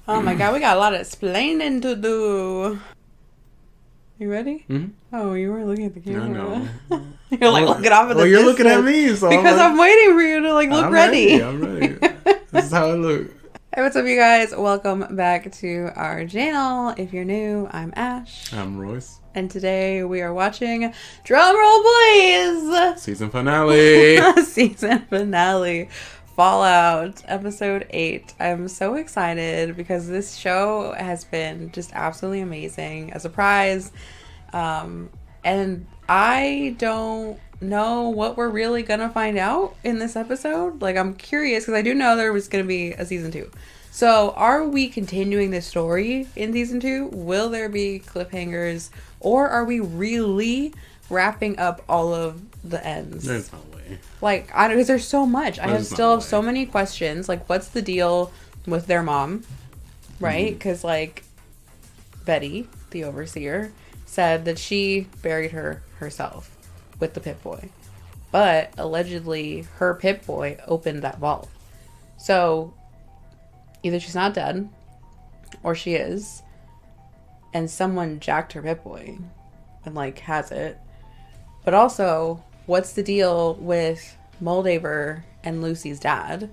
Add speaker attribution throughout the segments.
Speaker 1: Oh my god, we got a lot of explaining to do. You ready?
Speaker 2: Mm-hmm.
Speaker 1: Oh, you weren't looking at the camera.
Speaker 2: No.
Speaker 1: You're like looking off at the
Speaker 2: you're
Speaker 1: distance.
Speaker 2: looking at me, so
Speaker 1: because I'm waiting for you to like look ready.
Speaker 2: I'm ready. This is how I look.
Speaker 1: Hey, what's up, you guys? Welcome back to our channel. If you're new, I'm Ash.
Speaker 2: I'm Royce.
Speaker 1: And today we are watching, drum roll please,
Speaker 2: Season finale.
Speaker 1: Season finale, Fallout, episode 8. I'm so excited because this show has been just absolutely amazing. A surprise. And I don't know what we're really gonna find out in this episode. Like, I'm curious because I do know there was gonna be a season 2. So are we continuing this story in season 2? Will there be cliffhangers, or are we really wrapping up all of the ends?
Speaker 2: There's no way.
Speaker 1: Like, I don't, because there's so much. I
Speaker 2: There's
Speaker 1: still
Speaker 2: no
Speaker 1: have so many questions. Like, what's the deal with their mom? Right? Because, like, Betty, the overseer, said that she buried her herself with the Pip-Boy. But, allegedly, her Pip-Boy opened that vault. So, either she's not dead, or she is, and someone jacked her Pip-Boy and, like, has it. But also, what's the deal with Moldaver and Lucy's dad?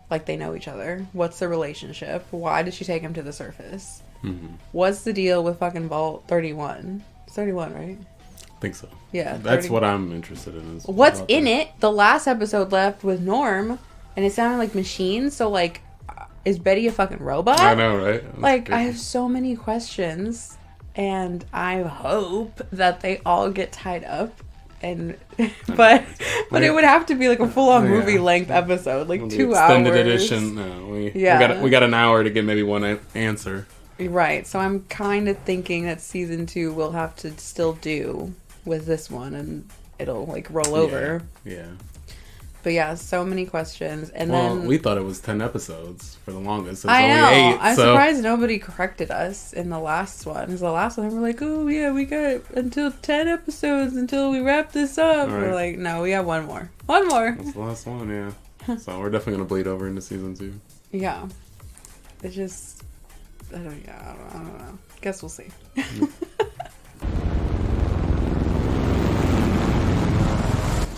Speaker 1: Like, they know each other. What's the relationship? Why did she take him to the surface?
Speaker 2: Mm-hmm.
Speaker 1: What's the deal with fucking Vault 31? It's 31, right?
Speaker 2: I think so.
Speaker 1: Yeah.
Speaker 2: That's what I'm interested in. Is
Speaker 1: what's in it? The last episode left with Norm, and it sounded like machines, so, like, is Betty a fucking robot?
Speaker 2: I know, right? That's
Speaker 1: like,
Speaker 2: crazy.
Speaker 1: I have so many questions, and I hope that they all get tied up. And but it would have to be like a full-on movie length episode, like 2
Speaker 2: extended
Speaker 1: hours.
Speaker 2: edition. No, we got an hour to get maybe one answer.
Speaker 1: Right. So I'm kind of thinking that season 2 will have to still do with this one, and it'll like roll over.
Speaker 2: Yeah.
Speaker 1: But yeah, so many questions, and
Speaker 2: then
Speaker 1: then
Speaker 2: we thought it was 10 episodes for the longest. It's
Speaker 1: I know.
Speaker 2: only 8,
Speaker 1: I'm
Speaker 2: so.
Speaker 1: surprised nobody corrected us in the last one. Because the last one, we were like, "Oh yeah, we got until 10 episodes until we wrap this up."
Speaker 2: Right.
Speaker 1: We're like, "No, we have one more. One more."
Speaker 2: That's the last one, yeah. So we're definitely gonna bleed over into season 2.
Speaker 1: Yeah, it just I don't know. Guess we'll see.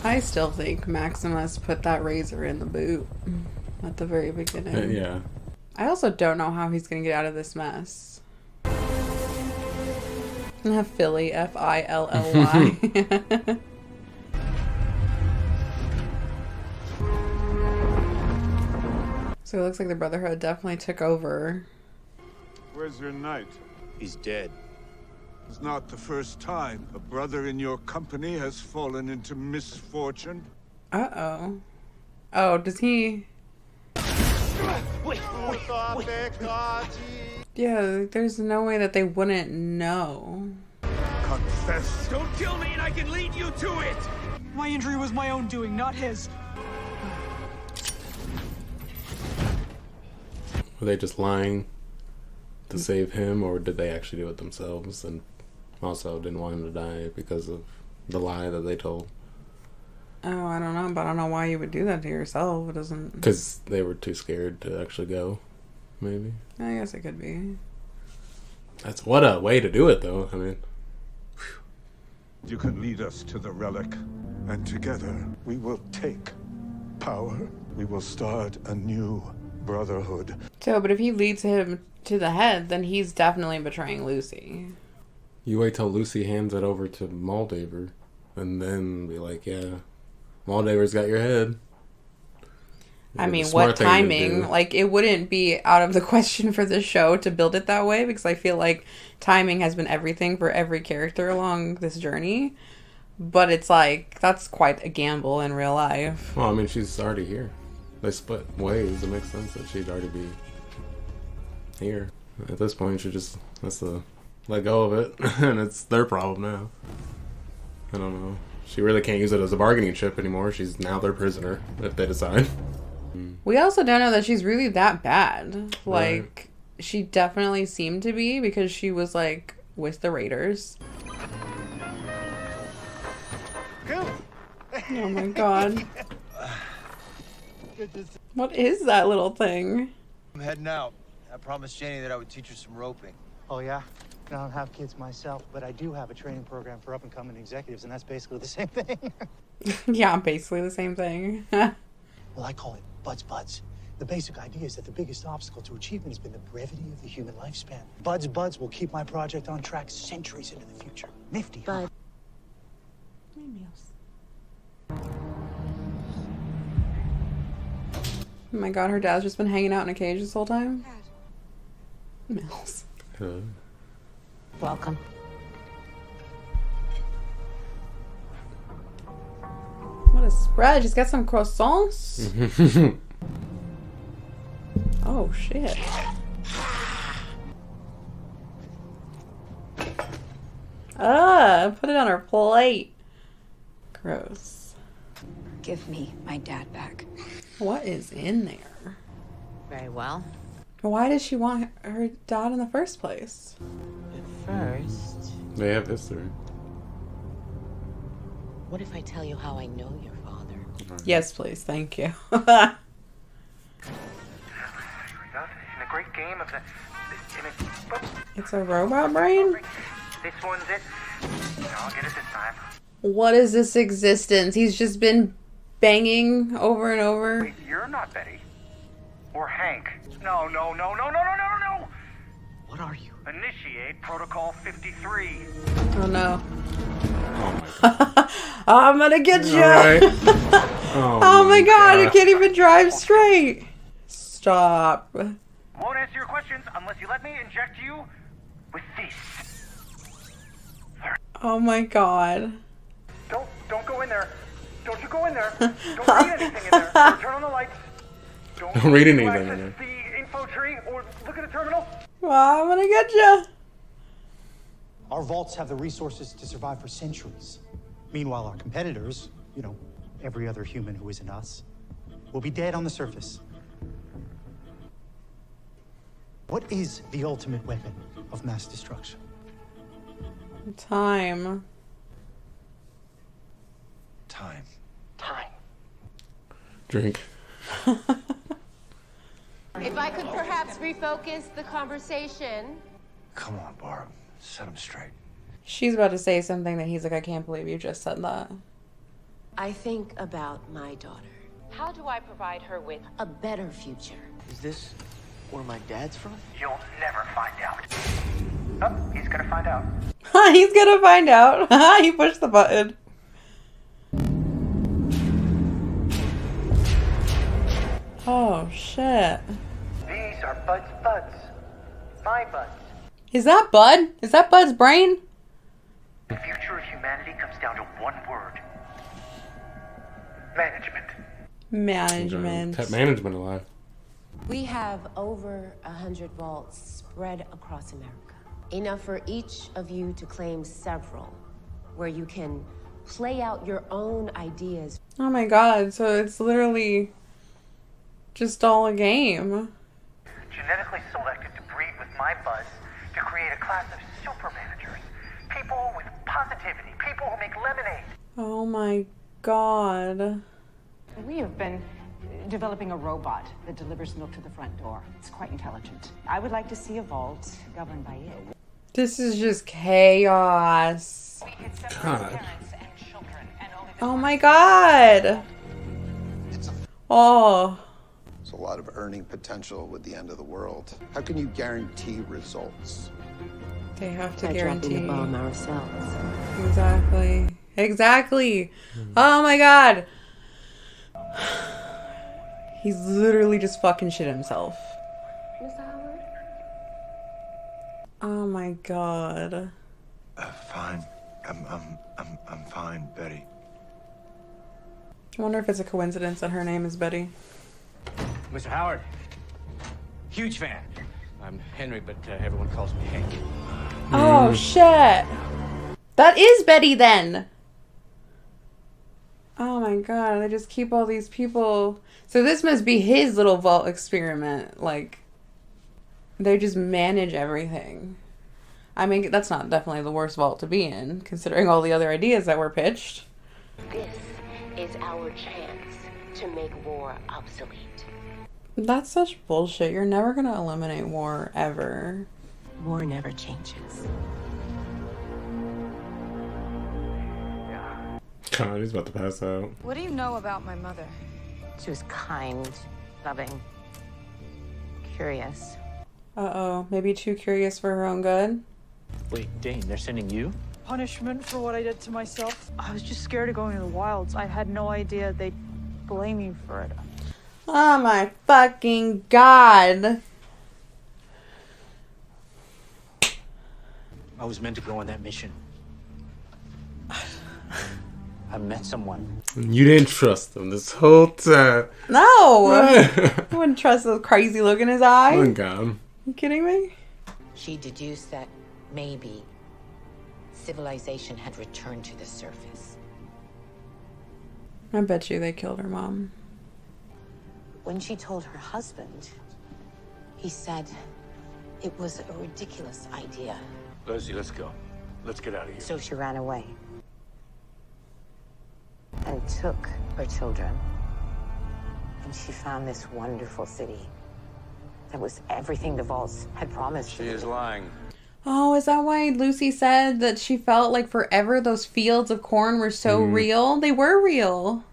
Speaker 1: I still think Maximus put that razor in the boot at the very beginning.
Speaker 2: Yeah.
Speaker 1: I also don't know how he's going to get out of this mess. Philly, F-I-L-L-Y. So it looks like the Brotherhood definitely took over.
Speaker 3: Where's your knight?
Speaker 4: He's dead.
Speaker 3: It's not the first time a brother in your company has fallen into misfortune.
Speaker 1: Uh-oh. Oh, does he... Yeah, there's no way that they wouldn't know.
Speaker 3: Confess.
Speaker 4: Don't kill me and I can lead you to it!
Speaker 5: My injury was my own doing, not his.
Speaker 2: Were they just lying to save him, or did they actually do it themselves and also didn't want him to die because of the lie that they told?
Speaker 1: Oh, I don't know, but I don't know why you would do that to yourself. It doesn't...
Speaker 2: Because they were too scared to actually go, maybe.
Speaker 1: I guess it could be.
Speaker 2: That's what a way to do it, though. I mean...
Speaker 3: You can lead us to the relic, and together we will take power. We will start a new brotherhood.
Speaker 1: So, but if he leads him to the head, then he's definitely betraying Lucy.
Speaker 2: You wait till Lucy hands it over to Moldaver, and then be like, yeah, Moldaver's got your head.
Speaker 1: I mean, what timing? Like, it wouldn't be out of the question for the show to build it that way, because I feel like timing has been everything for every character along this journey. But it's like, that's quite a gamble in real life.
Speaker 2: Well, I mean, she's already here. They split ways. It makes sense that she'd already be here. At this point, she just has to let go of it, and it's their problem now. I don't know. She really can't use it as a bargaining chip anymore. She's now their prisoner, if they decide.
Speaker 1: We also don't know that she's really that bad. Like,
Speaker 2: Right.
Speaker 1: She definitely seemed to be, because she was, like, with the Raiders. Oh my god. What is that little thing?
Speaker 4: I'm heading out.
Speaker 6: I promised Janie that I would teach her some roping.
Speaker 7: Oh, yeah? I don't have kids myself, but I do have a training program for up-and-coming executives, and that's basically the same thing.
Speaker 1: Yeah, basically the same thing.
Speaker 7: Well, I call it Buds Buds. The basic idea is that the biggest obstacle to achievement has been the brevity of the human lifespan. Buds Buds will keep my project on track centuries into the future. Nifty, huh?
Speaker 1: Oh my god, her dad's just been hanging out in a cage this whole time? Mills.
Speaker 8: Welcome.
Speaker 1: What a spread. Just got some croissants. Oh, shit. Put it on her plate. Gross.
Speaker 8: Give me my dad back.
Speaker 1: What is in there?
Speaker 8: Very well.
Speaker 1: Why does she want her dad in the first place?
Speaker 8: First,
Speaker 2: They have history.
Speaker 8: what if I tell you how I know your father?
Speaker 1: Yes, please. Thank you.
Speaker 9: In a great game of the...
Speaker 1: It's a robot brain?
Speaker 9: This one's it. I'll get it this time.
Speaker 1: What is this existence? He's just been banging over and over.
Speaker 9: Wait, you're not Betty. Or Hank. No.
Speaker 6: What are you?
Speaker 9: Initiate Protocol 53.
Speaker 1: Oh no.
Speaker 2: Oh my god.
Speaker 1: I'm gonna get you.
Speaker 2: Alright.
Speaker 1: Oh my god, I can't even drive straight. Stop.
Speaker 9: Won't answer your questions unless you let me inject you with this.
Speaker 1: Oh my god.
Speaker 9: Don't go in there. Don't you go in there. Don't read anything in there. Or turn on the lights.
Speaker 2: Don't read anything in
Speaker 9: access
Speaker 2: there.
Speaker 9: the info tree or look at the terminal.
Speaker 1: Well, I'm gonna get you.
Speaker 7: Our vaults have the resources to survive for centuries. Meanwhile, our competitors, you know, every other human who isn't us, will be dead on the surface. What is the ultimate weapon of mass destruction?
Speaker 1: Time.
Speaker 6: Time.
Speaker 2: Drink.
Speaker 10: If I could perhaps refocus the conversation.
Speaker 6: Come on, Barb. Set him straight.
Speaker 1: She's about to say something that he's like, I can't believe you just said that.
Speaker 10: I think about my daughter. How do I provide her with a better future?
Speaker 6: Is this where my dad's from?
Speaker 9: You'll never find out. Oh, he's gonna find out.
Speaker 1: He's gonna find out. He pushed the button. Oh, shit.
Speaker 9: These are Bud's buds. My buds.
Speaker 1: Is that Bud? Is that Bud's brain?
Speaker 9: The future of humanity comes down to one word. Management.
Speaker 1: Management.
Speaker 2: Kept management alive.
Speaker 10: We have over 100 vaults spread across America. Enough for each of you to claim several, where you can play out your own ideas.
Speaker 1: Oh my god, so it's literally just all a game.
Speaker 9: Genetically selected to breed with my buds to create a class of super managers. People with positivity. People who make lemonade.
Speaker 1: Oh my god.
Speaker 11: We have been developing a robot that delivers milk to the front door. It's quite intelligent. I would like to see a vault governed by it.
Speaker 1: This is just chaos.
Speaker 2: God.
Speaker 1: Oh my god. Oh.
Speaker 12: There's a lot of earning potential with the end of the world. How can you guarantee results?
Speaker 1: They have to
Speaker 10: By dropping
Speaker 1: guarantee.
Speaker 10: the bomb ourselves.
Speaker 1: Exactly. Oh my god. He's literally just fucking shit himself.
Speaker 10: Miss Howard?
Speaker 1: Oh my god.
Speaker 6: Fine. I'm fine, Betty.
Speaker 1: I wonder if it's a coincidence that her name is Betty.
Speaker 13: Mr. Howard, huge fan. I'm Henry, but everyone calls me Hank.
Speaker 1: Oh shit. That is Betty then. Oh my god, they just keep all these people. So this must be his little vault experiment. Like, they just manage everything. I mean, that's not definitely the worst vault to be in, considering all the other ideas that were pitched.
Speaker 10: This is our chance to make war obsolete.
Speaker 1: That's such bullshit. You're never gonna eliminate war, ever.
Speaker 8: War never changes.
Speaker 2: God, he's about to pass out.
Speaker 14: What do you know about my mother?
Speaker 8: She was kind, loving, curious.
Speaker 1: Uh-oh. Maybe too curious for her own good?
Speaker 13: Wait, Dane, they're sending you?
Speaker 5: Punishment for what I did to myself. I was just scared of going to the wilds. I had no idea they'd blame me for it.
Speaker 1: Oh my fucking god.
Speaker 13: I was meant to go on that mission. I met someone.
Speaker 2: You didn't trust him this whole time.
Speaker 1: No! I wouldn't trust the crazy look in his eye.
Speaker 2: Oh God.
Speaker 1: You kidding me?
Speaker 8: She deduced that maybe civilization had returned to the surface.
Speaker 1: I bet you they killed her mom.
Speaker 8: When she told her husband, he said it was a ridiculous idea.
Speaker 13: Leslie, let's go. Let's get out of here.
Speaker 8: So she ran away and took her children. And she found this wonderful city that was everything the vaults had promised.
Speaker 6: She is lying.
Speaker 1: Oh, is that why Lucy said that she felt like forever those fields of corn were so real? They were real.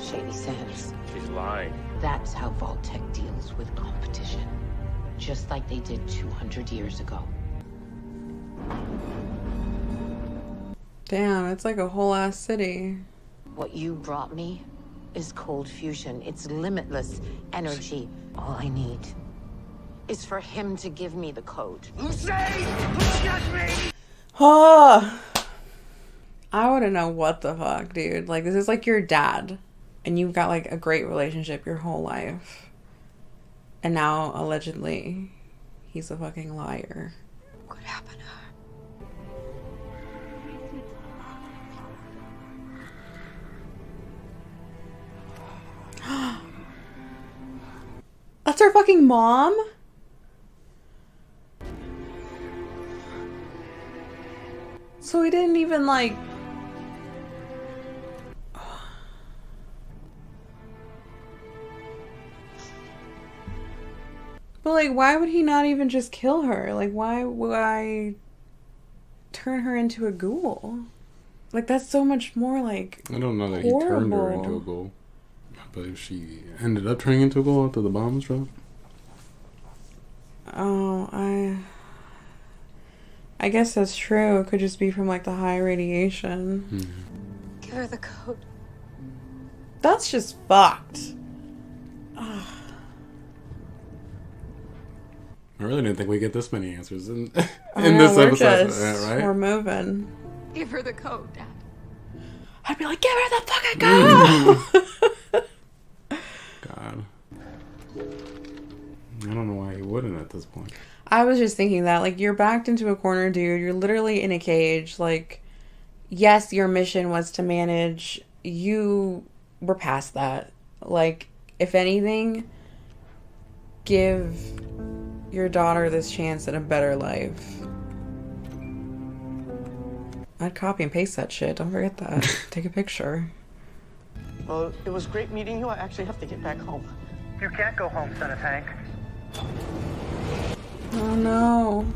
Speaker 8: Shady Sands.
Speaker 13: She's lying.
Speaker 8: That's how Vault-Tec deals with competition. Just like they did 200 years ago.
Speaker 1: Damn, it's like a whole ass city.
Speaker 8: What you brought me is cold fusion. It's limitless energy. All I need is for him to give me the code.
Speaker 4: Lucy! Excuse me!
Speaker 1: Oh, I wouldn't know what the fuck, dude. Like, this is like your dad. And you've got like a great relationship your whole life. And now, allegedly, he's a fucking liar.
Speaker 14: What happened to her?
Speaker 1: That's her fucking mom? So he didn't even like... But like, why would he not even just kill her? Like, why would I turn her into a ghoul? Like, that's so much more like
Speaker 2: I don't know that
Speaker 1: horrible.
Speaker 2: he turned her into a ghoul. But she ended up turning into a ghoul after the bomb was dropped.
Speaker 1: Oh, I guess that's true. It could just be from like the high radiation.
Speaker 14: Give her the code.
Speaker 1: That's just fucked. Ugh.
Speaker 2: I really didn't think we'd get this many answers in
Speaker 1: Yeah,
Speaker 2: this
Speaker 1: we're
Speaker 2: episode.
Speaker 1: just,
Speaker 2: Yeah, right?
Speaker 1: We're moving.
Speaker 14: Give her the code, Dad.
Speaker 1: I'd be like, give her the fucking code!
Speaker 2: God. I don't know why he wouldn't at this point.
Speaker 1: I was just thinking that, like, you're backed into a corner, dude. You're literally in a cage. Like, yes, your mission was to manage. You were past that. Like, if anything, give your daughter this chance at a better life. I'd copy and paste that shit. Don't forget that. Take a picture.
Speaker 5: Well, it was great meeting you. I actually have to get back home.
Speaker 9: You can't go home, son of Hank.
Speaker 1: Oh no.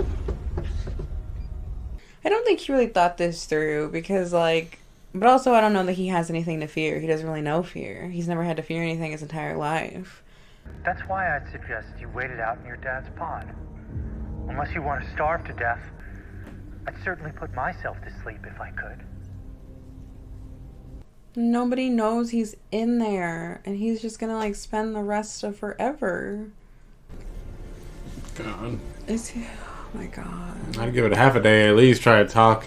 Speaker 1: I don't think he really thought this through because, like, but also I don't know that he has anything to fear. He doesn't really know fear. He's never had to fear anything his entire life.
Speaker 9: That's why I'd suggest you wait it out in your dad's pod. Unless you want to starve to death, I'd certainly put myself to sleep if I could.
Speaker 1: Nobody knows he's in there, and he's just gonna, like, spend the rest of forever.
Speaker 2: God.
Speaker 1: Is he? Oh my god.
Speaker 2: I'd give it half a day at least. Try to talk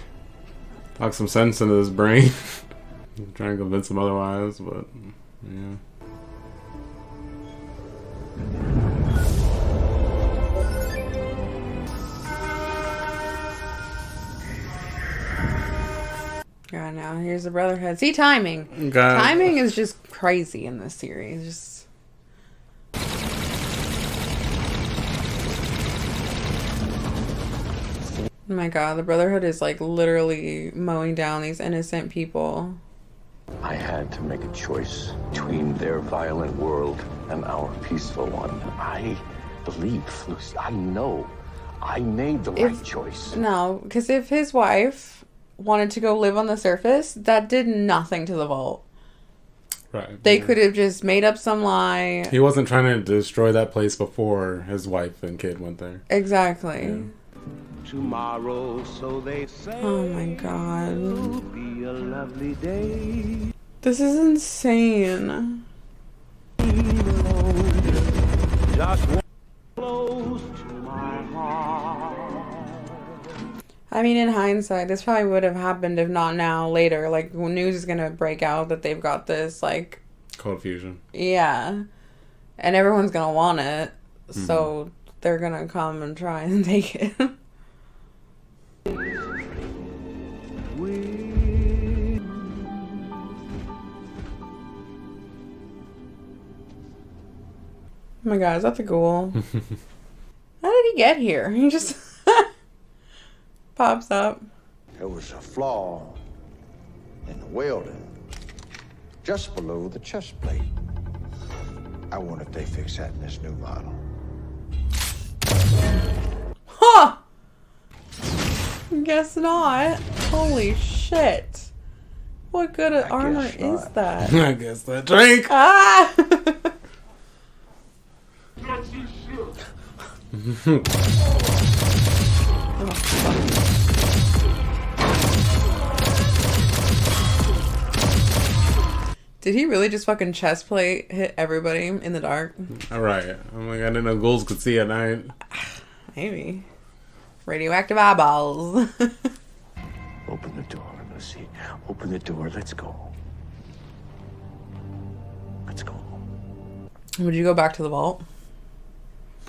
Speaker 2: some sense into his brain. Trying to convince him otherwise, but yeah.
Speaker 1: God, now here's the Brotherhood. See, timing.
Speaker 2: God.
Speaker 1: Timing is just crazy in this series. Just. Oh my god, the Brotherhood is like literally mowing down these innocent people.
Speaker 15: I had to make a choice between their violent world and our peaceful one. I believe, Lucy, I know I made the right choice.
Speaker 1: No, because if his wife wanted to go live on the surface, that did nothing to the vault.
Speaker 2: Right.
Speaker 1: They could have just made up some lie.
Speaker 2: He wasn't trying to destroy that place before his wife and kid went there.
Speaker 1: Exactly.
Speaker 2: Yeah.
Speaker 16: Tomorrow, so they say.
Speaker 1: Oh my god.
Speaker 16: Will be a lovely day.
Speaker 1: This is insane.
Speaker 16: Just close to my heart.
Speaker 1: I mean, in hindsight, this probably would have happened if not now, later. Like, when news is gonna break out that they've got this, like...
Speaker 2: Cold fusion.
Speaker 1: Yeah. And everyone's gonna want it. So, they're gonna come and try and take it. Oh my god, is that the ghoul? How did he get here? He just pops up.
Speaker 12: There was a flaw in the welding just below the chest plate. I wonder if they fix that in this new model.
Speaker 1: Huh! Guess not. Holy shit. What good armor is that?
Speaker 2: I guess that drink.
Speaker 1: Ah! Did he really just fucking chest plate hit everybody in the dark?
Speaker 2: Alright. I'm like, I didn't know ghouls could see at night.
Speaker 1: Maybe. Radioactive eyeballs.
Speaker 15: Open the door, Lucy. Open the door. Let's go. Let's go.
Speaker 1: Would you go back to the vault?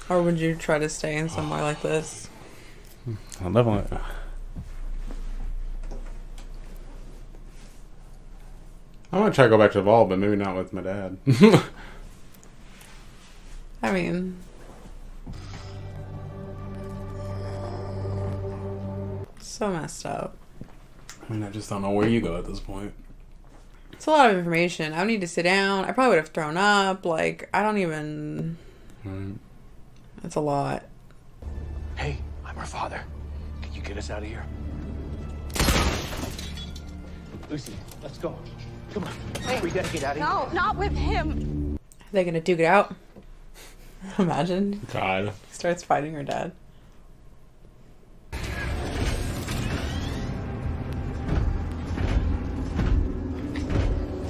Speaker 1: Or would you try to stay in somewhere like this?
Speaker 2: I'll definitely... I want to try to go back to the vault, but maybe not with my dad.
Speaker 1: I mean... So messed up.
Speaker 2: I mean, I just don't know where you go at this point.
Speaker 1: It's a lot of information. I would need to sit down. I probably would have thrown up. Like, I don't even... That's a lot.
Speaker 15: Hey, I'm her father. Can you get us out of here? Lucy, let's go. Come on.
Speaker 14: Wait,
Speaker 15: we gotta get out of here.
Speaker 14: No, not with him.
Speaker 1: Are they gonna duke it out? Imagine.
Speaker 2: God.
Speaker 1: He starts fighting her dad.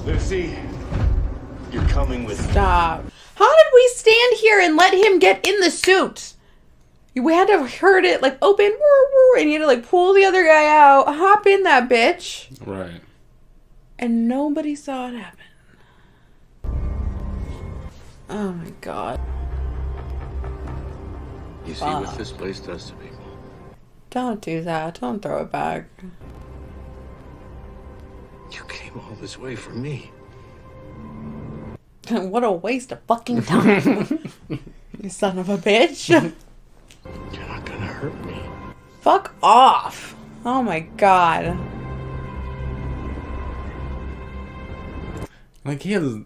Speaker 15: Lucy, you're coming with me.
Speaker 1: Stop. How did we stand here and let him get in the suit? We had to have heard it like open, and you had to like pull the other guy out, hop in that bitch.
Speaker 2: Right.
Speaker 1: And nobody saw it happen. Oh my god.
Speaker 15: You see what this place does to people?
Speaker 1: Don't do that. Don't throw it back.
Speaker 15: You came all this way for me.
Speaker 1: What a waste of fucking time. You son of a bitch.
Speaker 15: You're not gonna hurt me.
Speaker 1: Fuck off. Oh my god.
Speaker 2: Like, he has...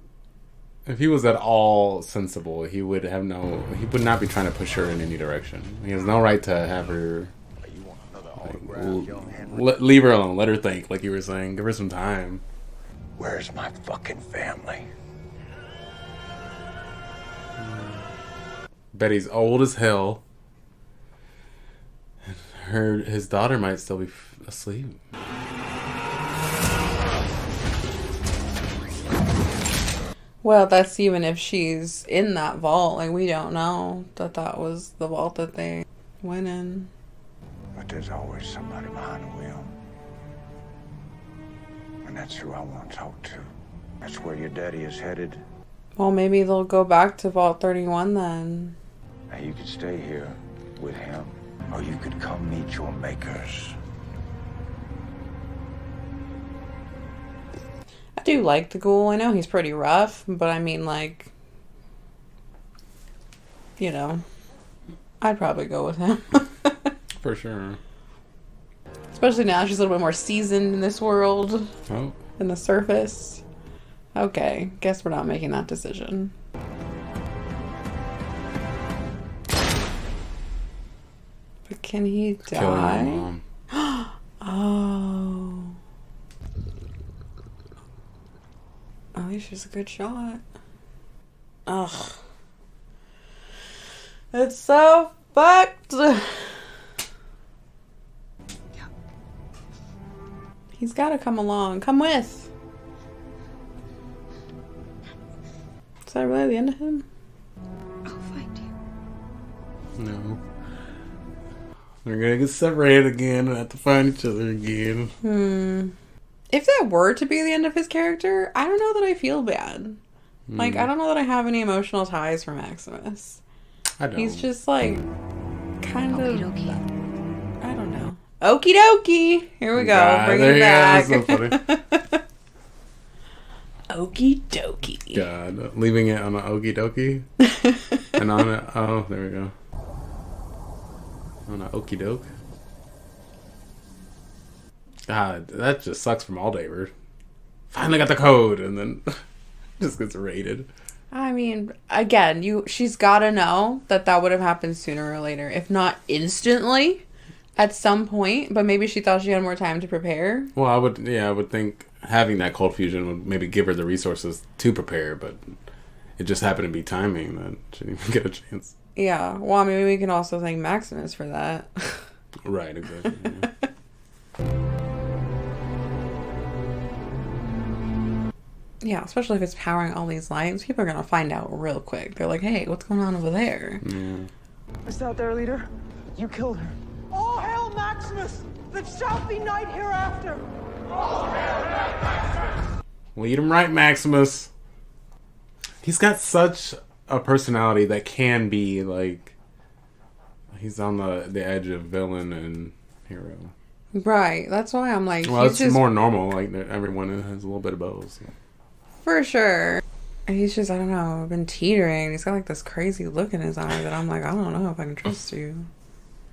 Speaker 2: If he was at all sensible, he would have no... He would not be trying to push her in any direction. He has no right to have her... Like, leave her alone. Let her think, like you were saying. Give her some time.
Speaker 12: Where's my fucking family?
Speaker 2: Betty's old as hell. And his daughter might still be asleep.
Speaker 1: Well, that's even if she's in that vault. Like, we don't know that that was the vault that they went in.
Speaker 3: But there's always somebody behind the wheel. And that's who I want to talk to. That's where your daddy is headed.
Speaker 1: Well, maybe they'll go back to Vault 31 then.
Speaker 3: Now you could stay here with him, or you could come meet your makers.
Speaker 1: I do like the ghoul. I know he's pretty rough, but I mean, like, you know, I'd probably go with him.
Speaker 2: For sure.
Speaker 1: Especially now she's a little bit more seasoned in this world.
Speaker 2: Oh,
Speaker 1: in the surface. Okay, guess we're not making that decision. But can he die? Oh. At least she's a good shot. Ugh. It's so fucked. He's gotta come along. Come with. Is that really the end of him?
Speaker 14: I'll find you.
Speaker 2: No. They're gonna get separated again and have to find each other again.
Speaker 1: If that were to be the end of his character, I don't know that I feel bad. Like, I don't know that I have any emotional ties for Maximus.
Speaker 2: I don't.
Speaker 1: He's just like kind of.
Speaker 14: Okie
Speaker 1: I don't know. Okie dokie. Here we go.
Speaker 2: God,
Speaker 1: Bring
Speaker 2: there
Speaker 1: it
Speaker 2: you
Speaker 1: back.
Speaker 2: go. That's so funny.
Speaker 1: Okie dokie.
Speaker 2: God, leaving it on an okie dokie. And on it. Oh, there we go. On an okie doke. God, that just sucks from Aldaver. Finally got the code, and then just gets raided.
Speaker 1: I mean, again, she's gotta know that would have happened sooner or later, if not instantly, at some point. But maybe she thought she had more time to prepare.
Speaker 2: Well, I would think having that cold fusion would maybe give her the resources to prepare, but it just happened to be timing that she didn't even get a chance.
Speaker 1: Yeah. Well, I mean, we can also thank Maximus for that.
Speaker 2: Right. Exactly. Yeah.
Speaker 1: Yeah, especially if it's powering all these lights. People are going to find out real quick. They're like, hey, what's going on over there?
Speaker 2: Yeah.
Speaker 5: Is that their leader? You killed her. All hail Maximus! There shall be night hereafter!
Speaker 2: Lead him right, Maximus. He's got such a personality that can be like he's on the edge of villain and hero.
Speaker 1: Right. That's why I'm like,
Speaker 2: Well,
Speaker 1: he's
Speaker 2: it's
Speaker 1: just
Speaker 2: more normal. Like everyone has a little bit of both. So.
Speaker 1: for sure. And he's just, I don't know, been teetering. He's got like this crazy look in his eye that I'm like, I don't know if I can trust you.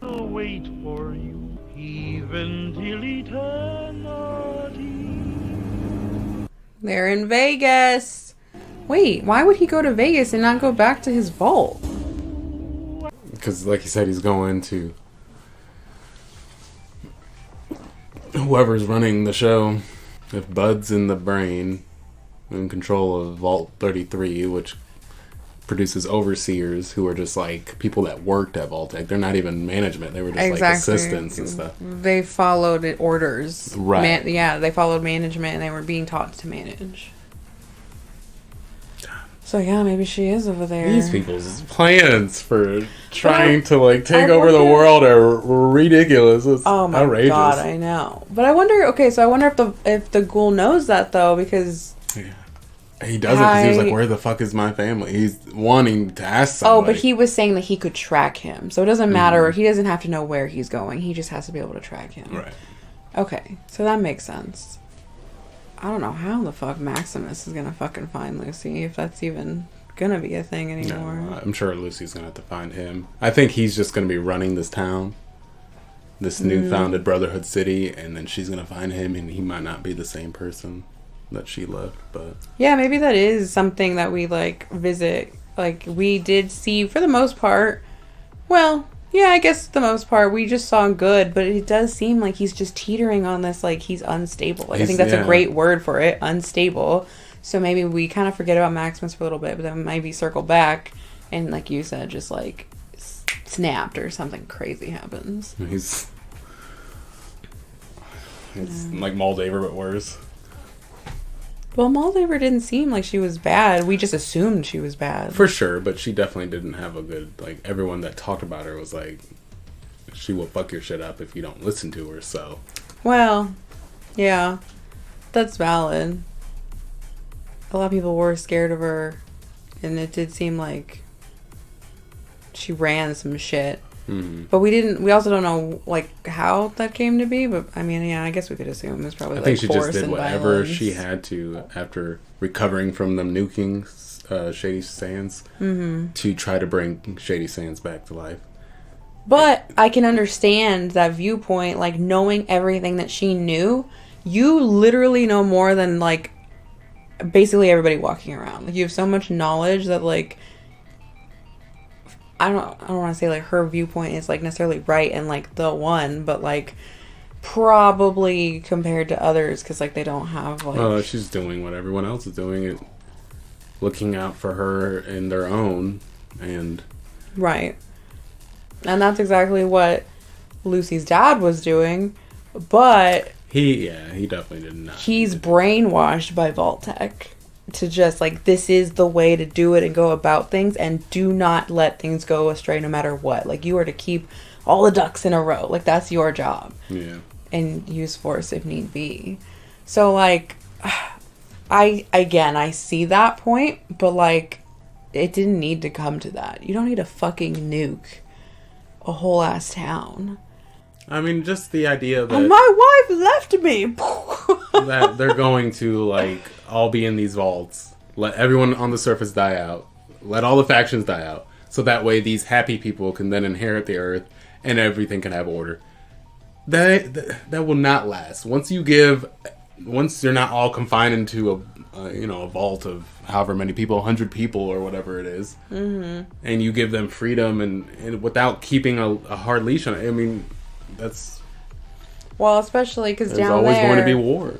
Speaker 16: I'll wait for you even till eternity.
Speaker 1: They're in Vegas. Wait, why would he go to Vegas and not go back to his vault?
Speaker 2: Because, like you said, he's going to whoever's running the show. If Bud's in the brain, in control of Vault 33, which produces overseers who are just like people that worked at Vault-Tec. They're not even management. They were just like assistants and stuff.
Speaker 1: They followed orders.
Speaker 2: Right.
Speaker 1: They followed management and they were being taught to manage. So yeah, maybe she is over there.
Speaker 2: These people's plans for trying to like take over the world are ridiculous. It's outrageous.
Speaker 1: God, I know. But I wonder. Okay, so I wonder if the ghoul knows that though, because
Speaker 2: he doesn't. Because he was like, "Where the fuck is my family?" He's wanting to ask somebody.
Speaker 1: Oh, but he was saying that he could track him, so it doesn't matter. He doesn't have to know where he's going. He just has to be able to track him.
Speaker 2: Right.
Speaker 1: Okay, so that makes sense. I don't know how the fuck Maximus is gonna fucking find Lucy, if that's even gonna be a thing anymore.
Speaker 2: No, I'm sure Lucy's gonna have to find him. I think he's just gonna be running this town, this new founded Brotherhood City, and then she's gonna find him, and he might not be the same person that she left. But
Speaker 1: yeah, maybe that is something that we like visit. Like we did see for the most part. Well, yeah, I guess the most part we just saw good, but it does seem like he's just teetering on this, like he's unstable. Like I think that's a great word for it, unstable. So maybe we kind of forget about Maximus for a little bit, but then maybe circle back and like you said, just like snapped or something crazy happens.
Speaker 2: It's like Moldaver but worse.
Speaker 1: Well, Moldaver didn't seem like she was bad. We just assumed she was bad.
Speaker 2: For sure, but she definitely didn't have a good, like, everyone that talked about her was like, she will fuck your shit up if you don't listen to her, so.
Speaker 1: Well, yeah, that's valid. A lot of people were scared of her, and it did seem like she ran some shit.
Speaker 2: Mm-hmm.
Speaker 1: But we also don't know, like, how that came to be, but, I mean, yeah, I guess we could assume it was probably,
Speaker 2: I think she
Speaker 1: force
Speaker 2: just did
Speaker 1: and
Speaker 2: whatever
Speaker 1: violence.
Speaker 2: she had to after recovering from them nuking Shady Sands to try to bring Shady Sands back to life.
Speaker 1: But I can understand that viewpoint, like, knowing everything that she knew, you literally know more than like basically everybody walking around. Like you have so much knowledge that like I don't want to say like her viewpoint is like necessarily right and like the one, but like probably compared to others because like they don't have like
Speaker 2: she's doing what everyone else is doing, it looking out for her in their own, and
Speaker 1: right. And that's exactly what Lucy's dad was doing, but
Speaker 2: he definitely did not.
Speaker 1: He's brainwashed by Vault-Tec to just like, this is the way to do it and go about things, and do not let things go astray no matter what. Like, you are to keep all the ducks in a row. Like, that's your job.
Speaker 2: Yeah.
Speaker 1: And use force if need be. So, like, I see that point, but, like, it didn't need to come to that. You don't need to fucking nuke a whole ass town.
Speaker 2: I mean, just the idea that...
Speaker 1: my wife left me!
Speaker 2: that they're going to, like, all be in these vaults. Let everyone on the surface die out. Let all the factions die out. So that way these happy people can then inherit the earth and everything can have order. That will not last. Once you're not all confined into a vault of however many people, 100 people or whatever it is, and you give them freedom and without keeping a hard leash on it, I mean, that's...
Speaker 1: Well, especially because down there...
Speaker 2: There's always going to be war.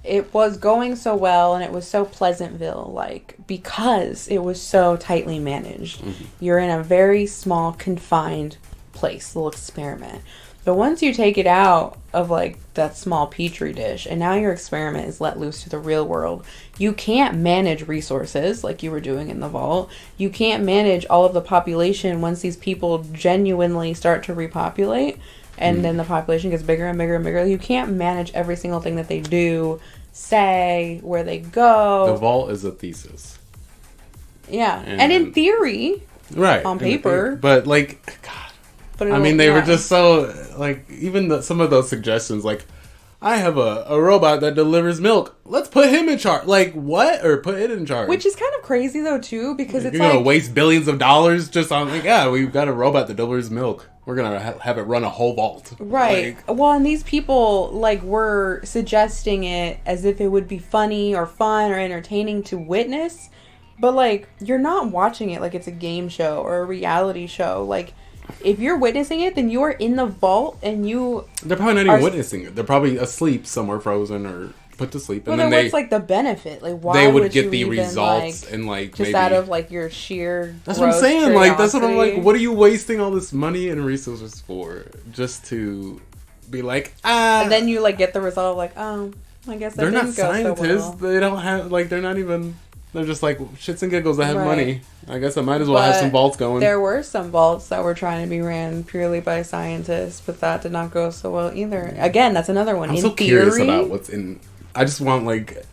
Speaker 1: It was going so well, and it was so Pleasantville, like, because it was so tightly managed.
Speaker 2: Mm-hmm.
Speaker 1: You're in a very small, confined place, little experiment. But once you take it out of, like, that small petri dish, and now your experiment is let loose to the real world, you can't manage resources like you were doing in the vault. You can't manage all of the population once these people genuinely start to repopulate, and then the population gets bigger and bigger and bigger. You can't manage every single thing that they do, say, where they go.
Speaker 2: The vault is a thesis.
Speaker 1: Yeah. And in theory,
Speaker 2: right,
Speaker 1: on paper.
Speaker 2: But, like, God.
Speaker 1: But
Speaker 2: I mean, they were just so, like, even some of those suggestions, like, I have a robot that delivers milk. Let's put him in charge. Like, what? Or put it in charge.
Speaker 1: Which is kind of crazy, though, too, because it's
Speaker 2: You're going to waste billions of dollars just on, like, yeah, we've got a robot that delivers milk. We're going to have it run a whole vault.
Speaker 1: Right.
Speaker 2: Like,
Speaker 1: well, and these people, like, were suggesting it as if it would be funny or fun or entertaining to witness. But, like, you're not watching it like it's a game show or a reality show. Like, if you're witnessing it, then you are in the vault and you...
Speaker 2: They're probably not even witnessing it. They're probably asleep somewhere, frozen or put to sleep.
Speaker 1: Well,
Speaker 2: And
Speaker 1: then
Speaker 2: then
Speaker 1: what's, like, the benefit? Like, why
Speaker 2: they would
Speaker 1: would
Speaker 2: get
Speaker 1: you
Speaker 2: the
Speaker 1: even,
Speaker 2: results
Speaker 1: like,
Speaker 2: and, like,
Speaker 1: just
Speaker 2: maybe...
Speaker 1: out of, like, your sheer
Speaker 2: That's what I'm saying.
Speaker 1: curiosity.
Speaker 2: Like, that's what I'm like, what are you wasting all this money and resources for? Just to be like,
Speaker 1: And then you, like, get the result of, like, oh, I guess that
Speaker 2: they're not
Speaker 1: didn't go so
Speaker 2: scientists.
Speaker 1: well.
Speaker 2: They don't have, like, they're not even... They're just like, shits and giggles, I have
Speaker 1: Right.
Speaker 2: money. I guess I might as well have some vaults going.
Speaker 1: There were some vaults that were trying to be ran purely by scientists, but that did not go so well either. Again, that's another one.
Speaker 2: I'm
Speaker 1: in
Speaker 2: so
Speaker 1: theory,
Speaker 2: curious about what's in... I just want, like,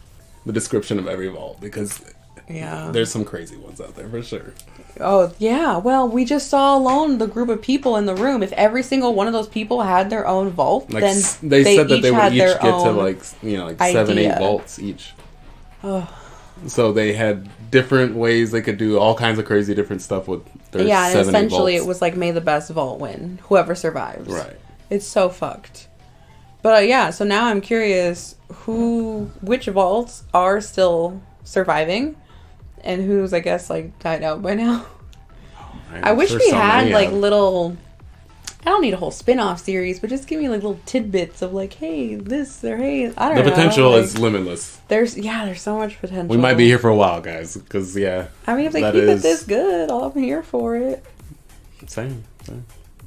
Speaker 2: the description of every vault, because there's some crazy ones out there, for sure.
Speaker 1: Oh, yeah. Well, we just saw alone the group of people in the room. If every single one of those people had their own vault,
Speaker 2: Like,
Speaker 1: then
Speaker 2: they said that they would each
Speaker 1: their
Speaker 2: get to,
Speaker 1: own
Speaker 2: like, 7, 8 vaults each.
Speaker 1: Oh.
Speaker 2: So they had different ways they could do all kinds of crazy different stuff with their 7, 8 vaults.
Speaker 1: and essentially it was like, may the best vault win. Whoever survives.
Speaker 2: Right.
Speaker 1: It's so fucked. But yeah, so now I'm curious which vaults are still surviving and who's, I guess, like, died out by now. I wish we had, like, little... I don't need a whole spin-off series, but just give me, like, little tidbits of, like, hey, this, or hey, I don't know.
Speaker 2: The potential
Speaker 1: like,
Speaker 2: is limitless.
Speaker 1: There's so much potential.
Speaker 2: We might be here for a while, guys, because,
Speaker 1: I mean, if they keep it this good, I'm here for it.
Speaker 2: Same.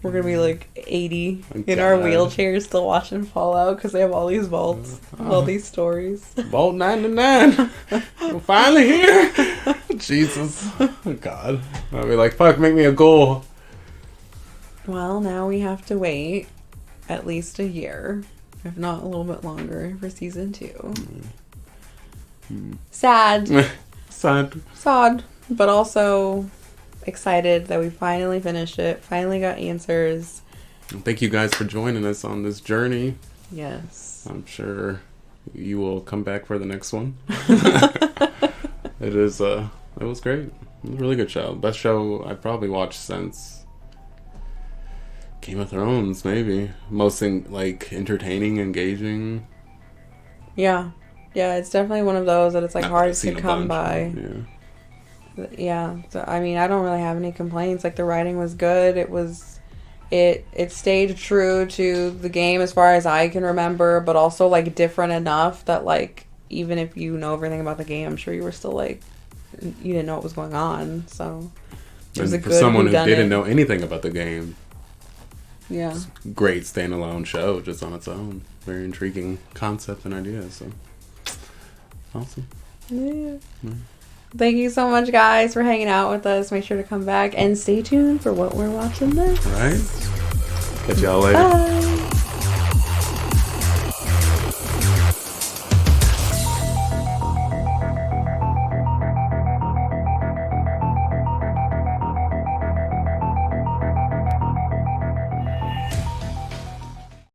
Speaker 1: We're going to be, like, 80
Speaker 2: Oh,
Speaker 1: in our
Speaker 2: God.
Speaker 1: wheelchairs still watching Fallout because they have all these vaults, all these stories.
Speaker 2: Vault 99. We're finally here. Jesus. Oh, God. I'll be like, fuck, make me a goal.
Speaker 1: Well, now we have to wait at least a year, if not a little bit longer, for season 2. Sad. Sad. But also excited that we finally finished it, finally got answers.
Speaker 2: Thank you guys for joining us on this journey.
Speaker 1: Yes.
Speaker 2: I'm sure you will come back for the next one. It was great. It was a really good show. Best show I've probably watched since Game of Thrones, maybe. Most like entertaining, engaging.
Speaker 1: Yeah. Yeah, it's definitely one of those that it's like
Speaker 2: I've
Speaker 1: hard
Speaker 2: seen
Speaker 1: to
Speaker 2: a
Speaker 1: come
Speaker 2: bunch,
Speaker 1: by. Yeah. So I mean, I don't really have any complaints. Like the writing was good. It stayed true to the game as far as I can remember, but also like different enough that like even if you know everything about the game, I'm sure you were still like you didn't know what was going on. So it was
Speaker 2: And
Speaker 1: a
Speaker 2: for
Speaker 1: good
Speaker 2: someone who
Speaker 1: whodunit.
Speaker 2: didn't know anything about the game,
Speaker 1: Yeah.
Speaker 2: great standalone show just on its own. Very intriguing concept and idea. So awesome.
Speaker 1: Yeah. Thank you so much, guys, for hanging out with us. Make sure to come back and stay tuned for what we're watching next.
Speaker 2: Right? Catch y'all later.
Speaker 1: Bye.